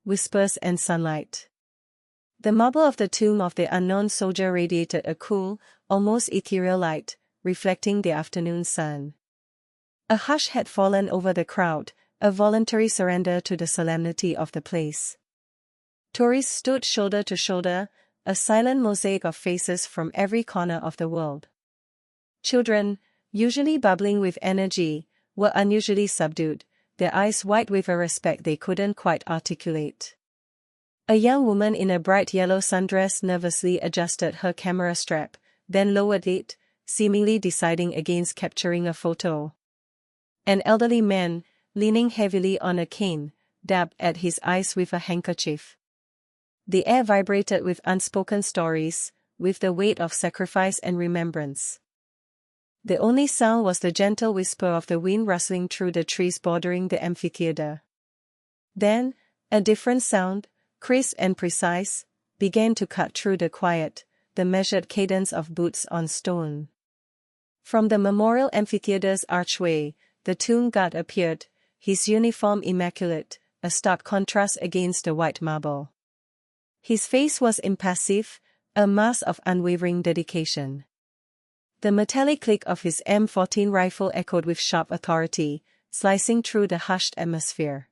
whispers and sunlight. The marble of the tomb of the unknown soldier radiated a cool, almost ethereal light, reflecting the afternoon sun. A hush had fallen over the crowd, a voluntary surrender to the solemnity of the place. Tourists stood shoulder to shoulder, a silent mosaic of faces from every corner of the world. Children, usually bubbling with energy, were unusually subdued, their eyes wide with a respect they couldn't quite articulate. A young woman in a bright yellow sundress nervously adjusted her camera strap, then lowered it, seemingly deciding against capturing a photo. An elderly man, leaning heavily on a cane, dabbed at his eyes with a handkerchief. The air vibrated with unspoken stories, with the weight of sacrifice and remembrance. The only sound was the gentle whisper of the wind rustling through the trees bordering the amphitheater. Then, a different sound, crisp and precise, began to cut through the quiet, the measured cadence of boots on stone. From the memorial amphitheater's archway, the tomb guard appeared, his uniform immaculate, a stark contrast against the white marble. His face was impassive, a mask of unwavering dedication. The metallic click of his M14 rifle echoed with sharp authority, slicing through the hushed atmosphere.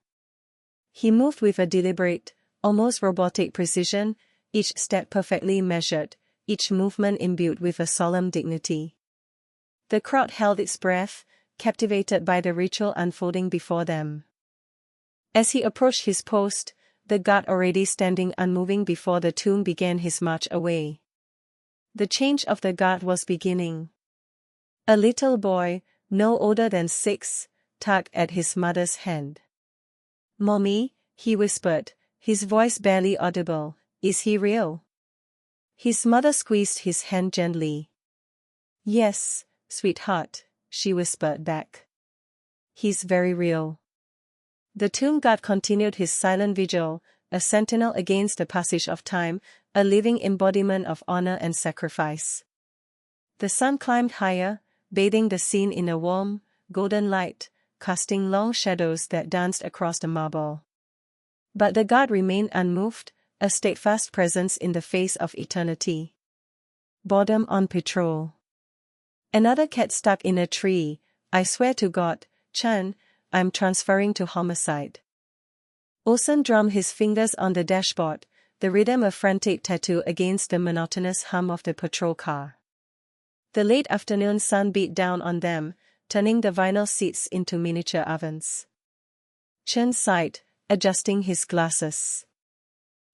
He moved with a deliberate, almost robotic precision, each step perfectly measured, each movement imbued with a solemn dignity. The crowd held its breath, captivated by the ritual unfolding before them. As he approached his post, the guard already standing unmoving before the tomb began his march away. The change of the guard was beginning. A little boy, no older than 6, tugged at his mother's hand. "Mommy," he whispered, his voice barely audible, "is he real?" His mother squeezed his hand gently. "Yes, sweetheart," she whispered back. "He's very real." The tomb guard continued his silent vigil, a sentinel against the passage of time, a living embodiment of honor and sacrifice. The sun climbed higher, bathing the scene in a warm, golden light, casting long shadows that danced across the marble. But the guard remained unmoved, a steadfast presence in the face of eternity. Boredom on patrol. Another cat stuck in a tree. "I swear to God, Chan, I'm transferring to homicide." Olsen drummed his fingers on the dashboard, the rhythm a frantic tattoo against the monotonous hum of the patrol car. The late afternoon sun beat down on them, turning the vinyl seats into miniature ovens. Chen sighed, adjusting his glasses.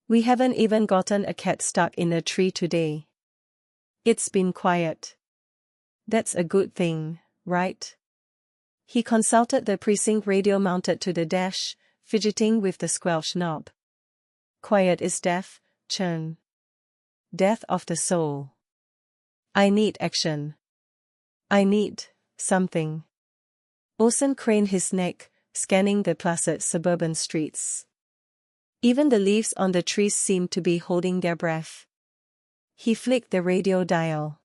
"We haven't even gotten a cat stuck in a tree today. It's been quiet." "That's a good thing, right?" He consulted the precinct radio mounted to the dash, fidgeting with the squelch knob. "Quiet is death, Chen. Death of the soul. I need action. I need something." Olsen craned his neck, scanning the placid suburban streets. Even the leaves on the trees seemed to be holding their breath. He flicked the radio dial.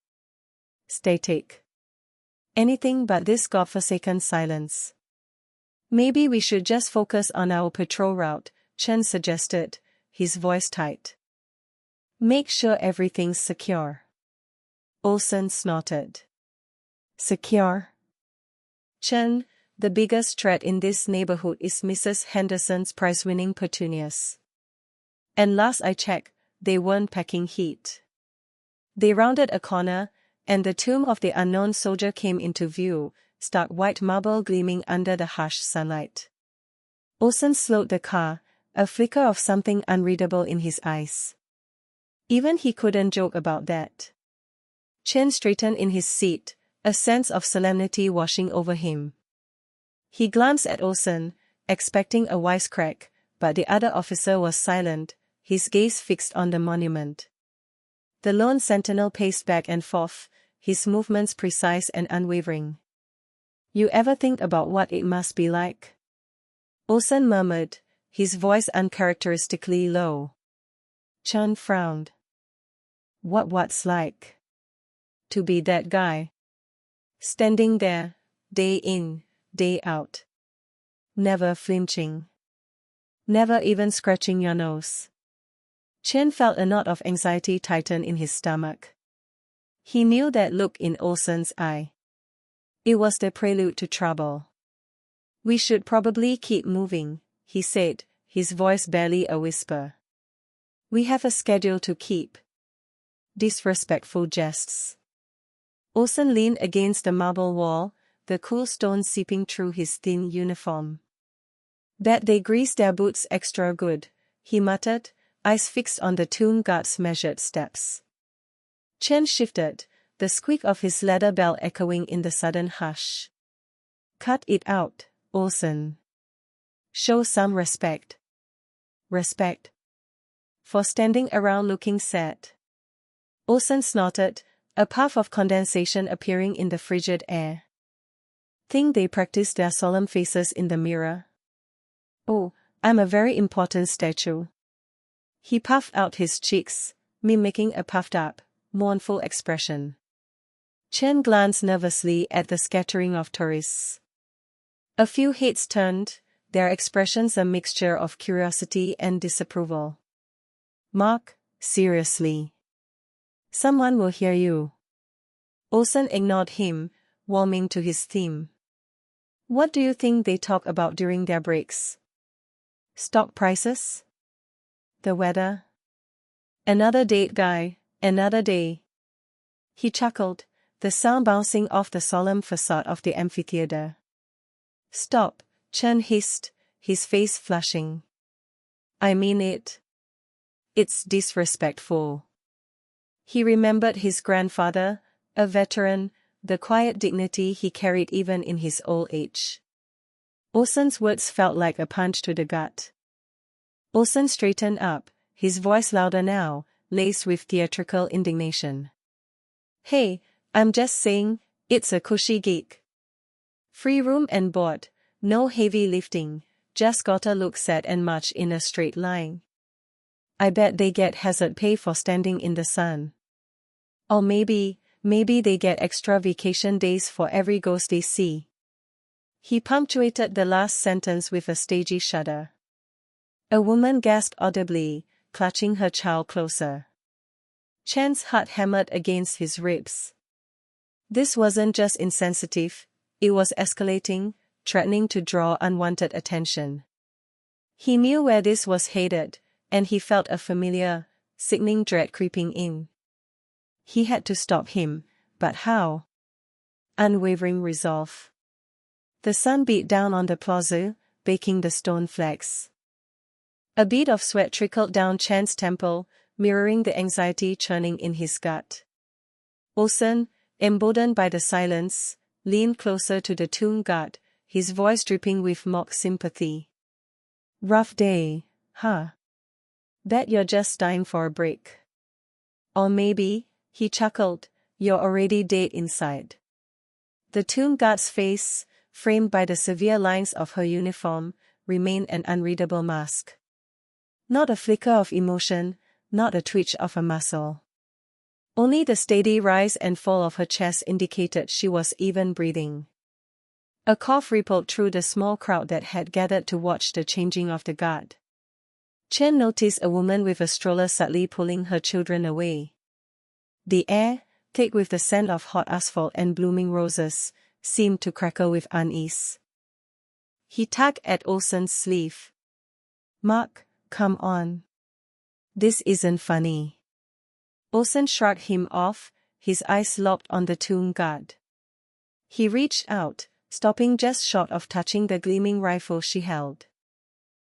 Static. Anything but this godforsaken silence. "Maybe we should just focus on our patrol route," Chen suggested, his voice tight. "Make sure everything's secure." Olsen snorted. "Secure?" "Chen, the biggest threat in this neighborhood is Mrs. Henderson's prize-winning petunias. And last I checked, they weren't packing heat." They rounded a corner, and the tomb of the unknown soldier came into view, stark white marble gleaming under the harsh sunlight. Olsen slowed the car, a flicker of something unreadable in his eyes. Even he couldn't joke about that. Chen straightened in his seat, a sense of solemnity washing over him. He glanced at Olsen, expecting a wisecrack, but the other officer was silent, his gaze fixed on the monument. The lone sentinel paced back and forth, his movements precise and unwavering. "You ever think about what it must be like?" Olsen murmured, his voice uncharacteristically low. Chan frowned. What's like?" "To be that guy. Standing there, day in, day out. Never flinching. Never even scratching your nose. Chen felt a knot of anxiety tighten in his stomach. He knew that look in Olsen's eye. It was the prelude to trouble. We should probably keep moving, he said, his voice barely a whisper. We have a schedule to keep. Disrespectful jests. Olsen leaned against the marble wall, the cool stone seeping through his thin uniform. Bet they greased their boots extra good, he muttered, eyes fixed on the tomb guard's measured steps. Chen shifted, the squeak of his leather bell echoing in the sudden hush. Cut it out, Olsen. Show some respect. Respect. For standing around looking sad. Olsen snorted, a puff of condensation appearing in the frigid air. Think they practice their solemn faces in the mirror? Oh, I'm a very important statue. He puffed out his cheeks, mimicking a puffed-up, mournful expression. Chen glanced nervously at the scattering of tourists. A few heads turned, their expressions a mixture of curiosity and disapproval. Mark, seriously. Someone will hear you. Olsen ignored him, warming to his theme. What do you think they talk about during their breaks? Stock prices? The weather? Another date guy, another day. He chuckled, the sound bouncing off the solemn facade of the amphitheater. Stop, Chen hissed, his face flushing. I mean it. It's disrespectful. He remembered his grandfather, a veteran, the quiet dignity he carried even in his old age. Olsen's words felt like a punch to the gut. Olsen straightened up, his voice louder now, laced with theatrical indignation. Hey, I'm just saying, it's a cushy gig. Free room and board, no heavy lifting, just gotta look sad and march in a straight line. I bet they get hazard pay for standing in the sun. Or maybe they get extra vacation days for every ghost they see. He punctuated the last sentence with a stagey shudder. A woman gasped audibly, clutching her child closer. Chen's heart hammered against his ribs. This wasn't just insensitive, it was escalating, threatening to draw unwanted attention. He knew where this was headed, and he felt a familiar, sickening dread creeping in. He had to stop him, but how? Unwavering resolve. The sun beat down on the plaza, baking the stone flags. A bead of sweat trickled down Chen's temple, mirroring the anxiety churning in his gut. Olsen, emboldened by the silence, leaned closer to the tomb guard, his voice dripping with mock sympathy. Rough day, huh? Bet you're just dying for a break. Or maybe, he chuckled, you're already dead inside. The tomb guard's face, framed by the severe lines of her uniform, remained an unreadable mask. Not a flicker of emotion, not a twitch of a muscle. Only the steady rise and fall of her chest indicated she was even breathing. A cough rippled through the small crowd that had gathered to watch the changing of the guard. Chen noticed a woman with a stroller subtly pulling her children away. The air, thick with the scent of hot asphalt and blooming roses, seemed to crackle with unease. He tugged at Olsen's sleeve. Mark, come on. This isn't funny. Olsen shrugged him off, his eyes locked on the tomb guard. He reached out, stopping just short of touching the gleaming rifle she held.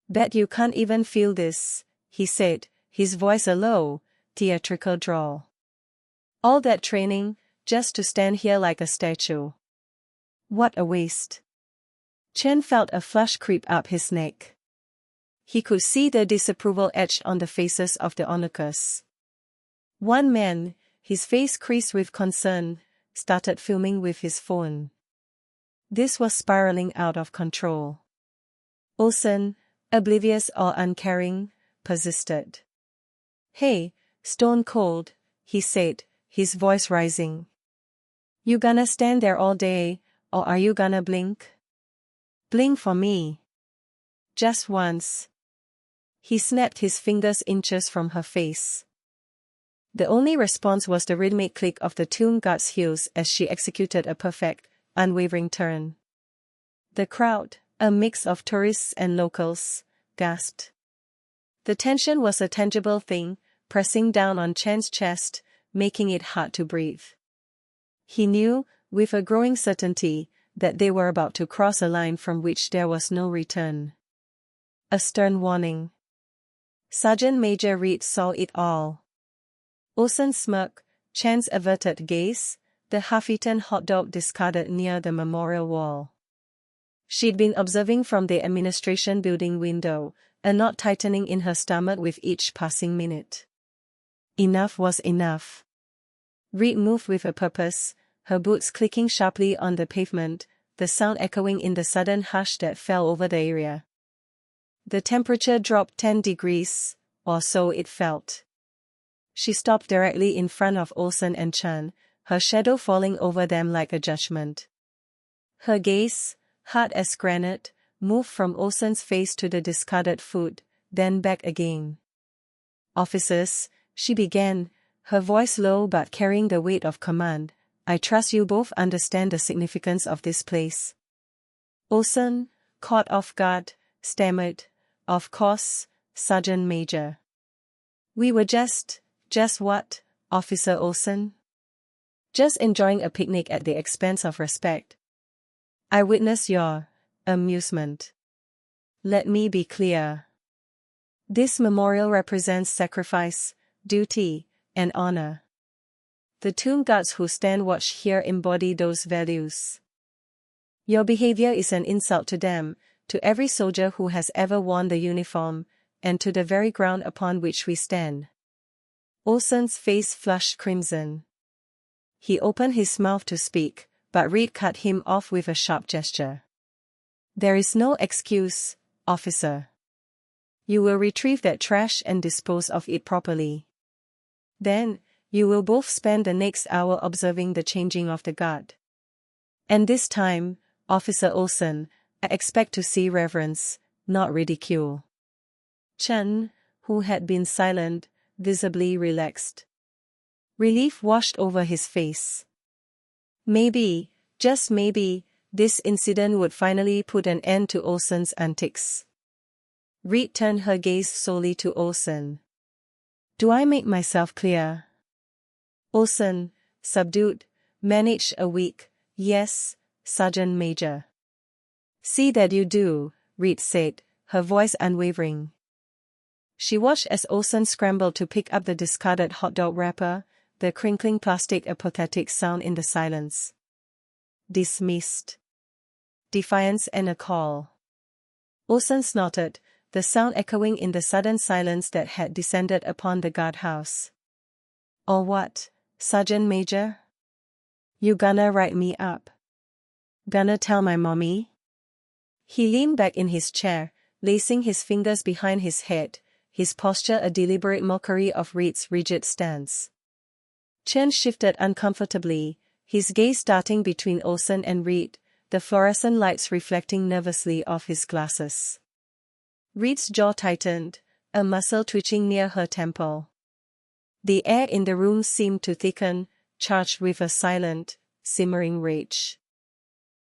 Bet you can't even feel this, he said, his voice a low, theatrical drawl. All that training, just to stand here like a statue. What a waste. Chen felt a flush creep up his neck. He could see the disapproval etched on the faces of the onlookers. One man, his face creased with concern, started filming with his phone. This was spiraling out of control. Olsen, oblivious or uncaring, persisted. Hey, stone cold, he said, his voice rising. You gonna stand there all day, or are you gonna blink? Blink for me. Just once. He snapped his fingers inches from her face. The only response was the rhythmic click of the tomb guard's heels as she executed a perfect, unwavering turn. The crowd, a mix of tourists and locals, gasped. The tension was a tangible thing, pressing down on Chen's chest, making it hard to breathe. He knew, with a growing certainty, that they were about to cross a line from which there was no return. A stern warning. Sergeant Major Reed saw it all. Olsen's smirk, Chen's averted gaze, the half-eaten hot dog discarded near the memorial wall. She'd been observing from the administration building window, a knot tightening in her stomach with each passing minute. Enough was enough. Reed moved with a purpose, her boots clicking sharply on the pavement, the sound echoing in the sudden hush that fell over the area. The temperature dropped 10 degrees, or so it felt. She stopped directly in front of Olsen and Chen, her shadow falling over them like a judgment. Her gaze, hard as granite, moved from Olsen's face to the discarded food, then back again. "Officers," she began, her voice low but carrying the weight of command, "I trust you both understand the significance of this place." Olsen, caught off guard, stammered, "Of course, Sergeant Major." "We were just what, Officer Olsen?" "Just enjoying a picnic at the expense of respect." "I witness your amusement. Let me be clear. This memorial represents sacrifice, duty, and honor. The tomb guards who stand watch here embody those values. Your behavior is an insult to them, to every soldier who has ever worn the uniform, and to the very ground upon which we stand." Olsen's face flushed crimson. He opened his mouth to speak, but Reed cut him off with a sharp gesture. "There is no excuse, officer. You will retrieve that trash and dispose of it properly. Then, you will both spend the next hour observing the changing of the guard. And this time, Officer Olsen, I expect to see reverence, not ridicule." Chen, who had been silent, visibly relaxed. Relief washed over his face. Maybe, just maybe, this incident would finally put an end to Olsen's antics. Reed turned her gaze solely to Olsen. "Do I make myself clear?" Olsen, subdued, managed a weak, "Yes, Sergeant Major." "See that you do," Reed said, her voice unwavering. She watched as Olsen scrambled to pick up the discarded hot dog wrapper, the crinkling plastic a pathetic sound in the silence. "Dismissed." Defiance and a call. Olsen snorted, the sound echoing in the sudden silence that had descended upon the guardhouse. "Or what, Sergeant Major? You gonna write me up? Gonna tell my mommy?" He leaned back in his chair, lacing his fingers behind his head, his posture a deliberate mockery of Reed's rigid stance. Chen shifted uncomfortably, his gaze darting between Olsen and Reed, the fluorescent lights reflecting nervously off his glasses. Reed's jaw tightened, a muscle twitching near her temple. The air in the room seemed to thicken, charged with a silent, simmering rage.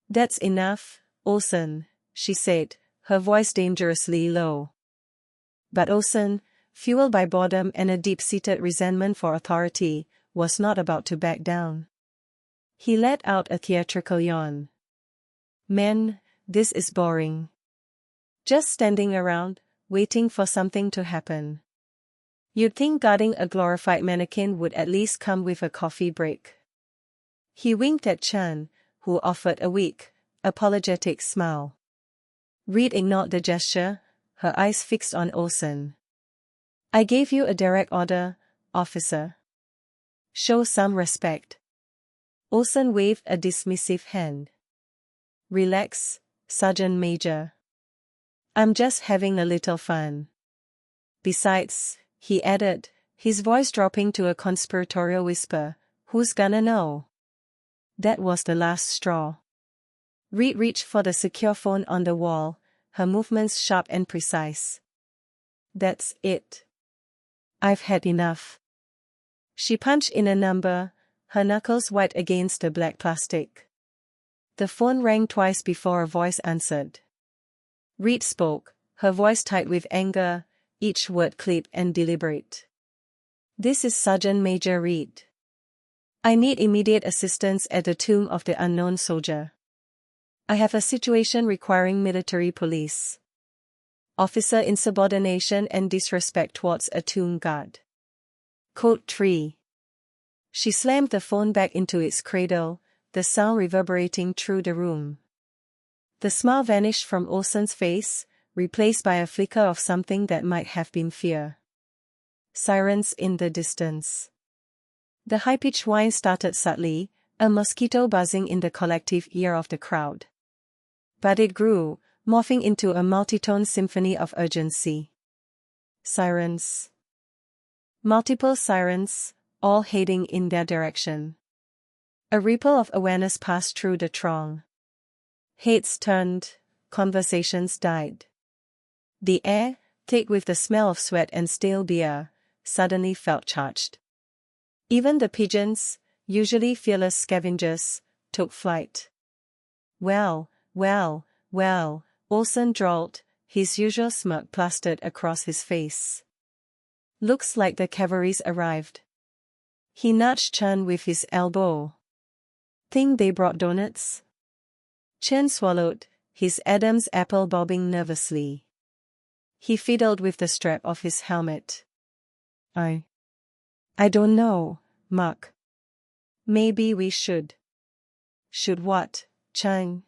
"That's enough, Olsen," she said, her voice dangerously low. But Olsen, fueled by boredom and a deep-seated resentment for authority, was not about to back down. He let out a theatrical yawn. "Man, this is boring. Just standing around, waiting for something to happen. You'd think guarding a glorified mannequin would at least come with a coffee break." He winked at Chan, who offered a weak, apologetic smile. Reed ignored the gesture, her eyes fixed on Olsen. "I gave you a direct order, officer. Show some respect." Olsen waved a dismissive hand. "Relax, Sergeant Major. I'm just having a little fun. Besides," he added, his voice dropping to a conspiratorial whisper, "who's gonna know?" That was the last straw. Reed reached for the secure phone on the wall, her movements sharp and precise. That's it. I've had enough. She punched in a number, her knuckles white against the black plastic. The phone rang twice before a voice answered. Reed spoke, her voice tight with anger, each word clipped and deliberate. This is Sergeant Major Reed. I need immediate assistance at the tomb of the unknown soldier. I have a situation requiring military police. Officer insubordination and disrespect towards a tomb guard. Code 3. She slammed the phone back into its cradle, the sound reverberating through the room. The smile vanished from Olsen's face, replaced by a flicker of something that might have been fear. Sirens in the distance. The high-pitched whine started subtly, a mosquito buzzing in the collective ear of the crowd. But it grew, morphing into a multitone symphony of urgency. Sirens. Multiple sirens, all heading in their direction. A ripple of awareness passed through the throng. Heads turned, conversations died. The air, thick with the smell of sweat and stale beer, suddenly felt charged. Even the pigeons, usually fearless scavengers, took flight. Well, Olsen drawled, his usual smirk plastered across his face. Looks like the cavalry's arrived. He nudged Chen with his elbow. Think they brought donuts? Chen swallowed, his Adam's apple bobbing nervously. He fiddled with the strap of his helmet. I don't know, Mark. Maybe we should. Should what, Chen?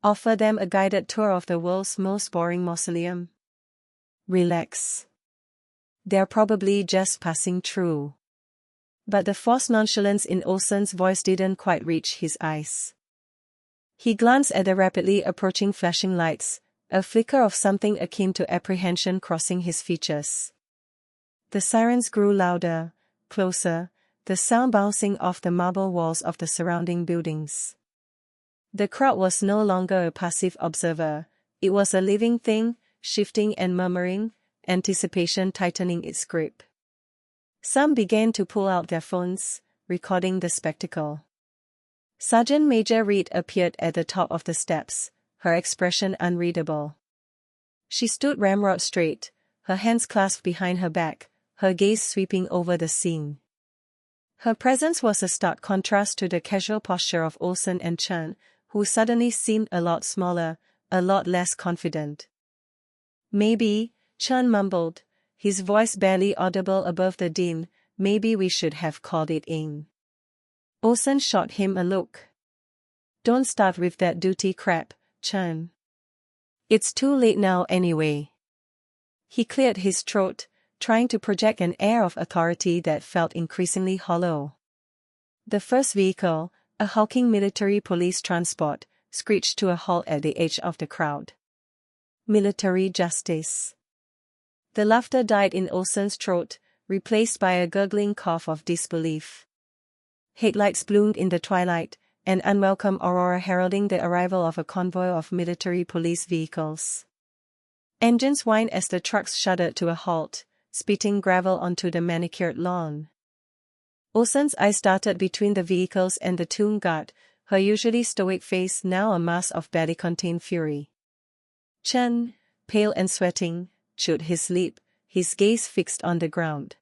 Offer them a guided tour of the world's most boring mausoleum? Relax. They're probably just passing through. But the forced nonchalance in Olsen's voice didn't quite reach his eyes. He glanced at the rapidly approaching flashing lights, a flicker of something akin to apprehension crossing his features. The sirens grew louder, closer, the sound bouncing off the marble walls of the surrounding buildings. The crowd was no longer a passive observer, it was a living thing, shifting and murmuring, anticipation tightening its grip. Some began to pull out their phones, recording the spectacle. Sergeant Major Reed appeared at the top of the steps, her expression unreadable. She stood ramrod straight, her hands clasped behind her back, her gaze sweeping over the scene. Her presence was a stark contrast to the casual posture of Olsen and Chen, who suddenly seemed a lot smaller, a lot less confident. Maybe, Chen mumbled, his voice barely audible above the din, maybe we should have called it in. Olsen shot him a look. Don't start with that duty crap, Chen. It's too late now anyway. He cleared his throat, trying to project an air of authority that felt increasingly hollow. The first vehicle, a hulking military police transport, screeched to a halt at the edge of the crowd. Military justice. The laughter died in Olsen's throat, replaced by a gurgling cough of disbelief. Headlights bloomed in the twilight, an unwelcome aurora heralding the arrival of a convoy of military police vehicles. Engines whined as the trucks shuddered to a halt, spitting gravel onto the manicured lawn. Olsen's eyes darted between the vehicles and the tomb guard, her usually stoic face now a mass of barely contained fury. Chen, pale and sweating, chewed his lip, his gaze fixed on the ground.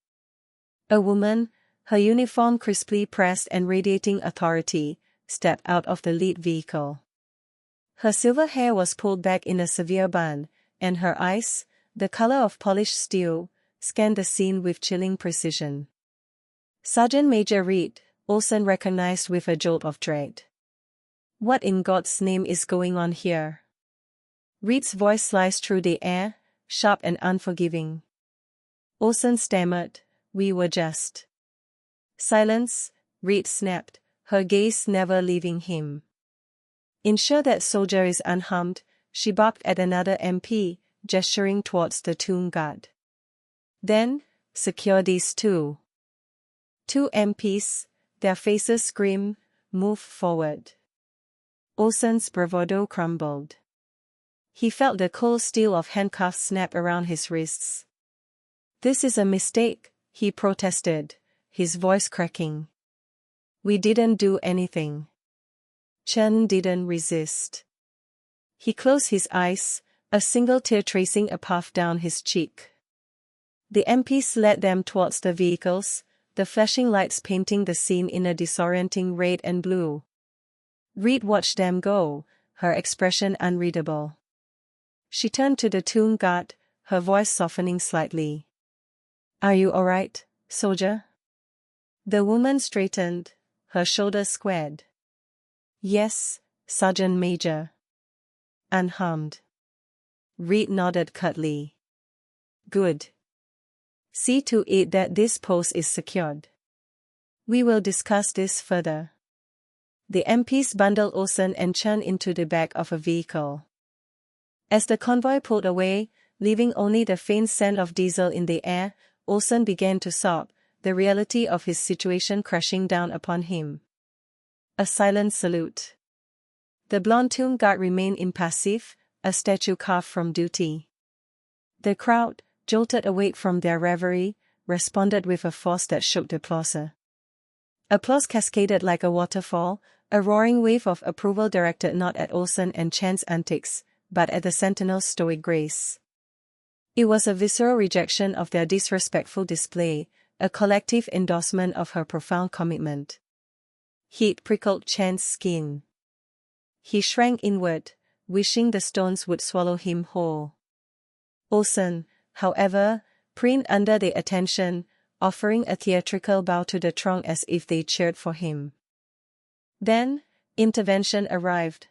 A woman, her uniform crisply pressed and radiating authority, stepped out of the lead vehicle. Her silver hair was pulled back in a severe bun, and her eyes, the color of polished steel, scanned the scene with chilling precision. Sergeant Major Reed, Olsen recognized with a jolt of dread. What in God's name is going on here? Reed's voice sliced through the air, sharp and unforgiving. Olsen stammered, we were just. Silence, Reed snapped, her gaze never leaving him. Ensure that soldier is unharmed, she barked at another MP, gesturing towards the tomb guard. Then, secure these two. 2 MPs, their faces grim, moved forward. Olsen's bravado crumbled. He felt the cold steel of handcuffs snap around his wrists. This is a mistake, he protested, his voice cracking. We didn't do anything. Chen didn't resist. He closed his eyes, a single tear tracing a path down his cheek. The MPs led them towards the vehicles, the flashing lights painting the scene in a disorienting red and blue. Reed watched them go, her expression unreadable. She turned to the tomb guard, her voice softening slightly. Are you alright, soldier? The woman straightened, her shoulders squared. Yes, Sergeant Major. Unharmed. Reed nodded curtly. Good. See to it that this post is secured. We will discuss this further. The MPs bundled Olsen and Chen into the back of a vehicle. As the convoy pulled away, leaving only the faint scent of diesel in the air, Olsen began to sob, the reality of his situation crashing down upon him. A silent salute. The blonde tomb guard remained impassive, a statue carved from duty. The crowd, jolted awake from their reverie, responded with a force that shook the plaza. Applause cascaded like a waterfall, a roaring wave of approval directed not at Olsen and Chen's antics, but at the Sentinel's stoic grace. It was a visceral rejection of their disrespectful display, a collective endorsement of her profound commitment. Heat prickled Chen's skin. He shrank inward, wishing the stones would swallow him whole. Olsen, however, preened under the attention, offering a theatrical bow to the throng as if they cheered for him. Then, intervention arrived.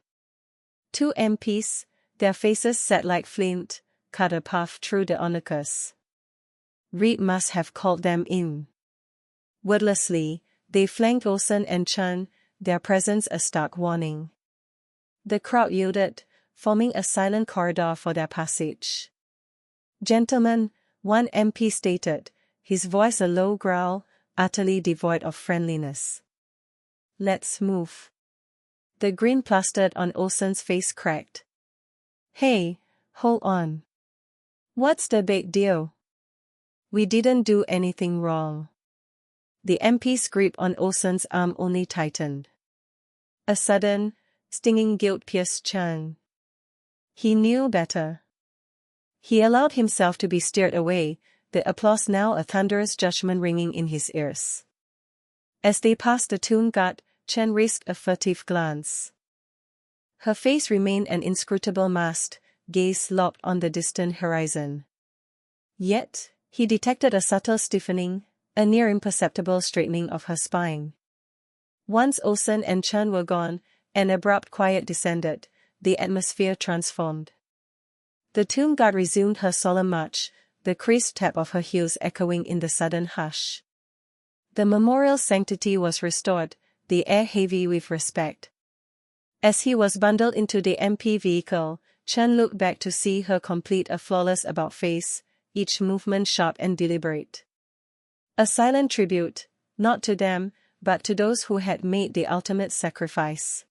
2 MPs, their faces set like flint, cut a path through the onlookers. Reed must have called them in. Wordlessly, they flanked Olsen and Chen, their presence a stark warning. The crowd yielded, forming a silent corridor for their passage. Gentlemen, one MP stated, his voice a low growl, utterly devoid of friendliness. Let's move. The grin plastered on Olsen's face cracked. Hey, hold on. What's the big deal? We didn't do anything wrong. The MP's grip on Olsen's arm only tightened. A sudden, stinging guilt pierced Chen. He knew better. He allowed himself to be steered away, the applause now a thunderous judgment ringing in his ears. As they passed the tomb guard, Chen risked a furtive glance. Her face remained an inscrutable mask, gaze locked on the distant horizon. Yet, he detected a subtle stiffening, a near imperceptible straightening of her spine. Once Olsen and Chen were gone, an abrupt quiet descended, the atmosphere transformed. The tomb guard resumed her solemn march, the crisp tap of her heels echoing in the sudden hush. The memorial's sanctity was restored, the air heavy with respect. As he was bundled into the MP vehicle, Chen looked back to see her complete a flawless about-face, each movement sharp and deliberate. A silent tribute, not to them, but to those who had made the ultimate sacrifice.